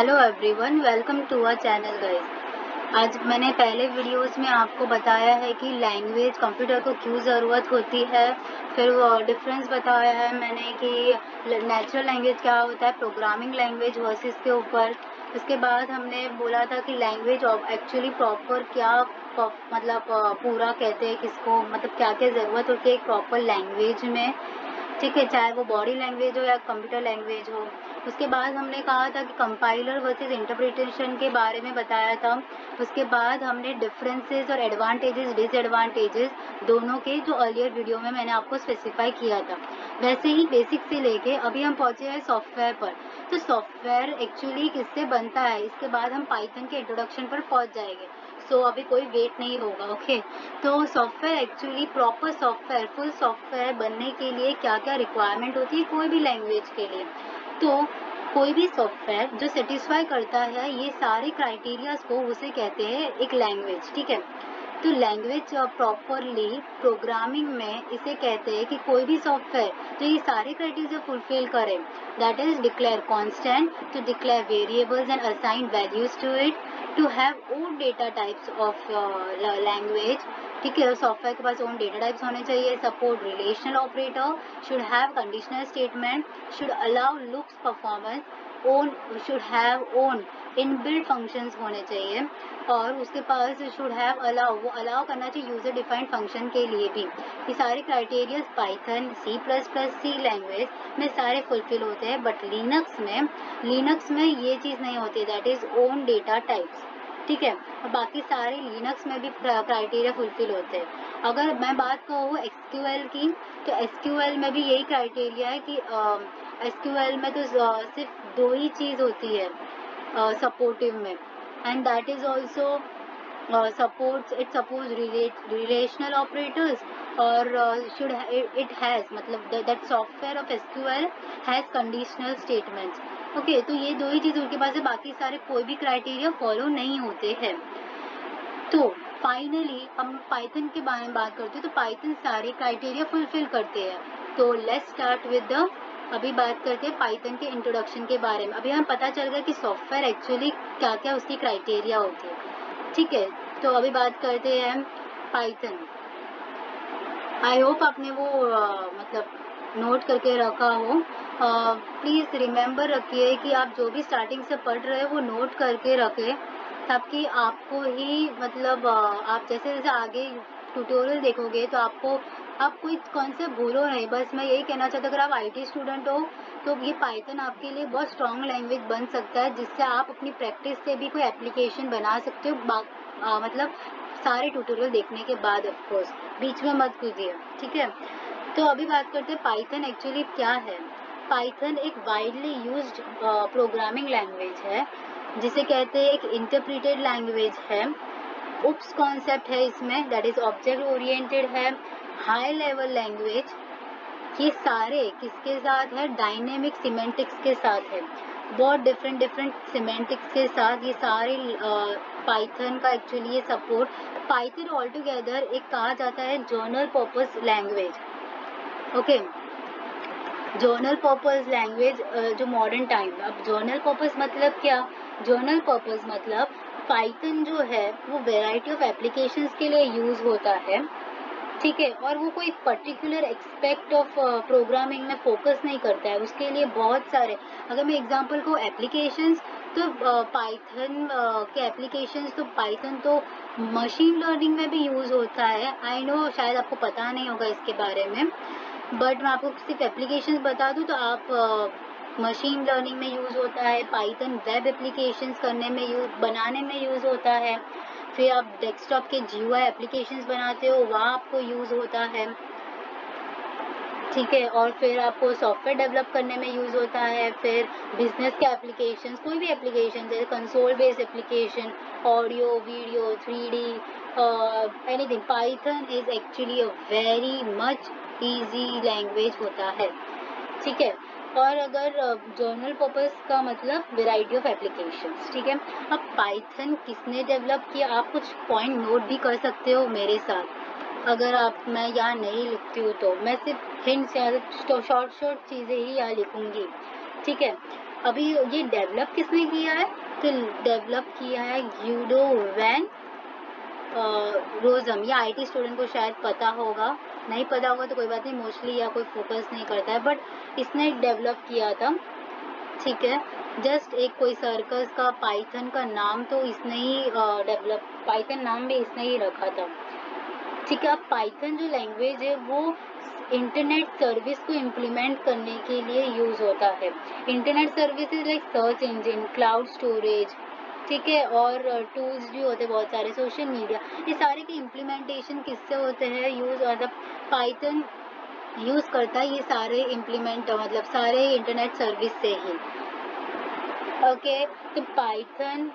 Hello everyone, welcome to our channel guys. आज मैंने पहले वीडियोस में आपको बताया है कि लैंग्वेज कंप्यूटर को क्यों ज़रूरत होती है। फिर वो डिफरेंस बताया है मैंने कि नेचुरल लैंग्वेज क्या होता है, प्रोग्रामिंग लैंग्वेज वर्सेस के ऊपर। उसके बाद हमने बोला था कि लैंग्वेज एक्चुअली प्रॉपर क्या पूरा कहते हैं किसको, मतलब क्या क्या ज़रूरत होती है एक प्रॉपर लैंग्वेज में। ठीक है, चाहे वो बॉडी लैंग्वेज हो या कंप्यूटर लैंग्वेज हो। उसके बाद हमने कहा था कि कंपाइलर वर्सेस इंटरप्रिटेशन के बारे में बताया था। उसके बाद हमने डिफरेंसेस और एडवांटेजेस डिसएडवांटेजेस दोनों के जो अर्लियर वीडियो में मैंने आपको स्पेसिफाई किया था, वैसे ही बेसिक से लेके अभी हम पहुंचे हैं सॉफ्टवेयर पर। तो सॉफ्टवेयर एक्चुअली किससे बनता है, इसके बाद हम पाइथन के इंट्रोडक्शन पर पहुंच जाएंगे। सो अभी कोई वेट नहीं होगा, ओके। तो software actually proper software, full software बनने के लिए क्या क्या रिक्वायरमेंट होती है कोई भी लैंग्वेज के लिए। तो कोई भी सॉफ्टवेयर जो सेटिस्फाई करता है ये सारे क्राइटेरियाज को, उसे कहते हैं एक लैंग्वेज। ठीक है, तो लैंग्वेज प्रॉपरली प्रोग्रामिंग में इसे कहते हैं कि कोई भी सॉफ्टवेयर जो ये सारे क्राइटेरिया फुलफिल करे, that is declare constant, to declare variables and assign values to it, to have own data types of language. ठीक है, सॉफ्टवेयर के पास ओन डेटा टाइप्स होने चाहिए, support relational operator, should have conditional statement, should allow loops performance, own should have own inbuilt functions होने चाहिए, और उसके पास should have allow, वो अलाउ करना चाहिए यूजर डिफाइंड फंक्शन के लिए भी। ये सारे क्राइटेरियाज पाइथन C++ लैंग्वेज में सारे फुलफिल होते हैं, बट लिनक्स में ये चीज़ नहीं होती, that is own data types. ठीक है, और बाकी सारे लिनक्स में भी क्राइटेरिया फुलफिल होते हैं। अगर मैं बात कहूँ एसक्यूएल की, तो एसक्यूएल में भी यही क्राइटेरिया है कि एसक्यूएल में तो सिर्फ दो ही चीज़ होती है सपोर्टिव में, and that is also suppose relational operators, और शुड इट हैज़, मतलब that software of SQL has conditional statements. Okay, तो ये दो ही चीज़ उनके पास है, बाकी सारे कोई भी क्राइटेरिया फॉलो नहीं होते हैं। तो फाइनली हम पाइथन के बारे में बात करते हैं, तो पाइथन सारे क्राइटेरिया फुलफिल करते हैं। तो लेट्स स्टार्ट विद द, अभी बात करते हैं पाइथन के इंट्रोडक्शन के बारे में। अभी हमें पता चल गया कि सॉफ्टवेयर एक्चुअली क्या क्या उसकी क्राइटेरिया होती है। ठीक है, तो अभी बात करते हैं पाइथन। आई होप आपने वो मतलब नोट करके रखा हो। प्लीज़ रिमेंबर रखिए कि आप जो भी स्टार्टिंग से पढ़ रहे हैं वो नोट करके रखें, ताकि आपको ही मतलब आप जैसे जैसे आगे ट्यूटोरियल देखोगे तो आप कोई कॉन्सेप्ट भूलो नहीं। बस मैं यही कहना चाहता हूँ, अगर आप IT स्टूडेंट हो तो ये पाइथन आपके लिए बहुत स्ट्रॉन्ग लैंग्वेज बन सकता है, जिससे आप अपनी प्रैक्टिस से भी कोई एप्लीकेशन बना सकते हो। मतलब सारे ट्यूटोरियल देखने के बाद, ऑफ कोर्स बीच में मत कूदिए। ठीक है, तो अभी बात करते हैं पाइथन एक्चुअली क्या है। पाइथन एक वाइडली यूज्ड प्रोग्रामिंग लैंग्वेज है, जिसे कहते हैं एक इंटरप्रिटेड लैंग्वेज है। उप्स कॉन्सेप्ट है इसमें, दैट इज ऑब्जेक्ट ओरिएंटेड है, हाई लेवल लैंग्वेज। ये सारे किसके साथ है, डायनेमिक सिमेंटिक्स के साथ है, बहुत डिफरेंट सिमेंटिक्स के साथ ये सारे पाइथन का एक्चुअली ये सपोर्ट। पाइथन ऑल टुगेदर एक कहा जाता है journal purpose language. Okay, journal purpose language जो मॉडर्न टाइम में, अब जर्नल पर्पस मतलब क्या, जर्नल पर्पस मतलब पाइथन जो है वो वेराइटी ऑफ एप्लीकेशंस के लिए यूज़ होता है। ठीक है, और वो कोई पर्टिकुलर एक्सपेक्ट ऑफ प्रोग्रामिंग में फोकस नहीं करता है, उसके लिए बहुत सारे, अगर मैं एग्जांपल को एप्लीकेशंस, तो पाइथन के एप्लीकेशंस, तो पाइथन तो मशीन लर्निंग में भी यूज़ होता है। आई नो शायद आपको पता नहीं होगा इसके बारे में, बट मैं आपको सिर्फ एप्लीकेशंस बता दूँ तो आप मशीन लर्निंग में यूज़ होता है, पाइथन वेब एप्लीकेशंस करने में बनाने में यूज़ होता है। फिर आप डेस्कटॉप के GUI एप्लीकेशंस बनाते हो, वहाँ आपको यूज़ होता है। ठीक है, और फिर आपको सॉफ्टवेयर डेवलप करने में यूज़ होता है। फिर बिजनेस के एप्लीकेशंस, कोई भी एप्लीकेशन जैसे console based application, audio video 3D anything, Python is actually a very much easy language होता है। ठीक है, और अगर जर्नल पर्पस का मतलब वेराइटी ऑफ एप्लीकेशंस। ठीक है, अब पाइथन किसने डेवलप किया, आप कुछ पॉइंट नोट भी कर सकते हो मेरे साथ। अगर आप, मैं यहाँ नहीं लिखती हूँ तो मैं सिर्फ हिंट्स या शॉर्ट चीज़ें ही यहाँ लिखूँगी। ठीक है, अभी ये डेवलप किसने किया है? तो डेवलप किया है यूडो वैन रोजम। ये आईटी स्टूडेंट को शायद पता होगा, नहीं पता होगा तो कोई बात नहीं, मोस्टली या कोई फोकस नहीं करता है, बट इसने डेवलप किया था। ठीक है, जस्ट एक कोई सर्कस का पाइथन का नाम तो इसने ही डेवलप, पाइथन नाम भी इसने ही रखा था। ठीक है, अब पाइथन जो लैंग्वेज है वो इंटरनेट सर्विस को इम्प्लीमेंट करने के लिए यूज होता है। Internet services like search engine, cloud storage, ठीक है, और टूल्स भी होते हैं बहुत सारे, सोशल मीडिया, ये सारे के इम्प्लीमेंटेशन किससे होते हैं? यूज मतलब पाइथन यूज करता है ये सारे इम्प्लीमेंट, मतलब सारे इंटरनेट सर्विस से ही। ओके, तो पाइथन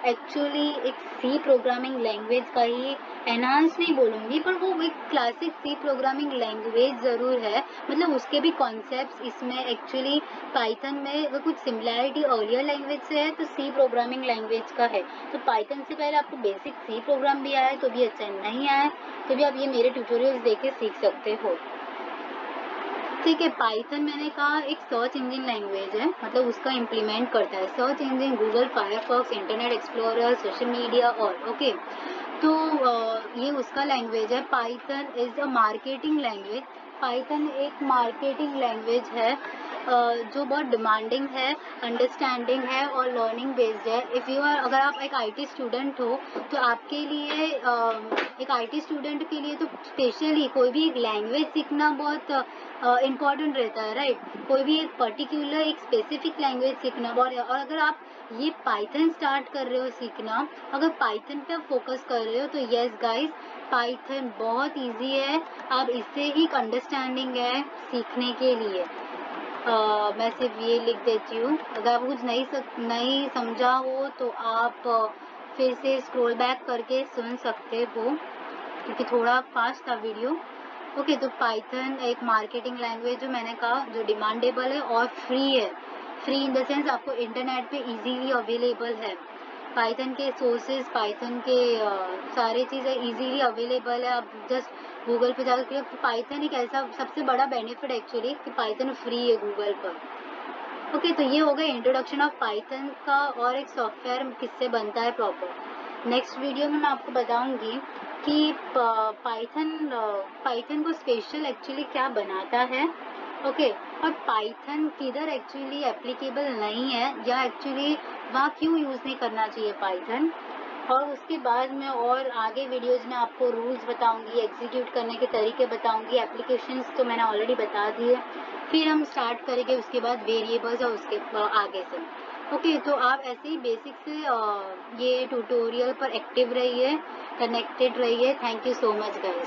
एक्चुअली एक सी प्रोग्रामिंग लैंग्वेज का ही, एनहांस नहीं बोलूँगी, पर वो एक क्लासिक सी प्रोग्रामिंग लैंग्वेज ज़रूर है। मतलब उसके भी कॉन्सेप्ट्स इसमें एक्चुअली पाइथन में अगर कुछ सिमिलैरिटी अर्लियर लैंग्वेज से है तो सी प्रोग्रामिंग लैंग्वेज का है। तो पाइथन से पहले आपको बेसिक सी प्रोग्राम भी आया है तो भी अच्छा, नहीं आया तो भी आप ये मेरे ट्यूटोरियल्स देख के सीख सकते हो। ठीक है, पाइथन मैंने कहा एक सर्च इंजन लैंग्वेज है, मतलब उसका इम्प्लीमेंट करता है search engine, Google, Firefox, internet explorer, social media और ओके। तो ये उसका लैंग्वेज है। Python is a marketing language. Python एक मार्केटिंग लैंग्वेज है जो बहुत डिमांडिंग है, अंडरस्टैंडिंग है और लर्निंग बेस्ड है। इफ़ यू आर, अगर आप एक आईटी स्टूडेंट हो तो आपके लिए एक आईटी स्टूडेंट के लिए तो स्पेशली कोई भी एक लैंग्वेज सीखना बहुत इम्पॉर्टेंट रहता है, राइट? कोई भी एक पर्टिकुलर एक स्पेसिफिक लैंग्वेज सीखना बहुत, और अगर आप ये पाइथन स्टार्ट कर रहे हो सीखना, अगर पाइथन पे आप फोकस कर रहे हो तो यस गाइस, पाइथन बहुत इजी है, आप इससे ही अंडरस्टैंडिंग है सीखने के लिए। मैं सिर्फ ये लिख देती हूँ, अगर आप कुछ नहीं समझा हो तो आप फिर से स्क्रॉल बैक करके सुन सकते हो क्योंकि थोड़ा फास्ट था वीडियो। ओके, तो पाइथन एक मार्केटिंग लैंग्वेज जो मैंने कहा जो डिमांडेबल है और फ्री है। फ्री इन द सेंस आपको इंटरनेट पे इजीली अवेलेबल है। पाइथन के सोर्सेज, पाइथन के सारे चीज़ें इजीली अवेलेबल है। आप जस्ट गूगल पे जाकर, पाइथन एक ऐसा सबसे बड़ा बेनिफिट एक्चुअली कि पाइथन फ्री है गूगल पर। ओके, तो ये हो गया इंट्रोडक्शन ऑफ पाइथन का और एक सॉफ्टवेयर किससे बनता है प्रॉपर। नेक्स्ट वीडियो में मैं आपको बताऊंगी कि पाइथन को स्पेशल एक्चुअली क्या बनाता है। ओके, और पाइथन किधर एक्चुअली एप्लीकेबल नहीं है या एक्चुअली वहाँ क्यों यूज़ नहीं करना चाहिए पाइथन। और उसके बाद मैं और आगे वीडियोज़ में आपको रूल्स बताऊंगी, एग्जीक्यूट करने के तरीके बताऊंगी, एप्लीकेशंस तो मैंने ऑलरेडी बता दिए। फिर हम स्टार्ट करेंगे उसके बाद वेरिएबल्स और उसके आगे से। ओके, तो आप ऐसे ही बेसिक से ये ट्यूटोरियल पर एक्टिव रहिए, कनेक्टेड रहिए। Thank you so much guys.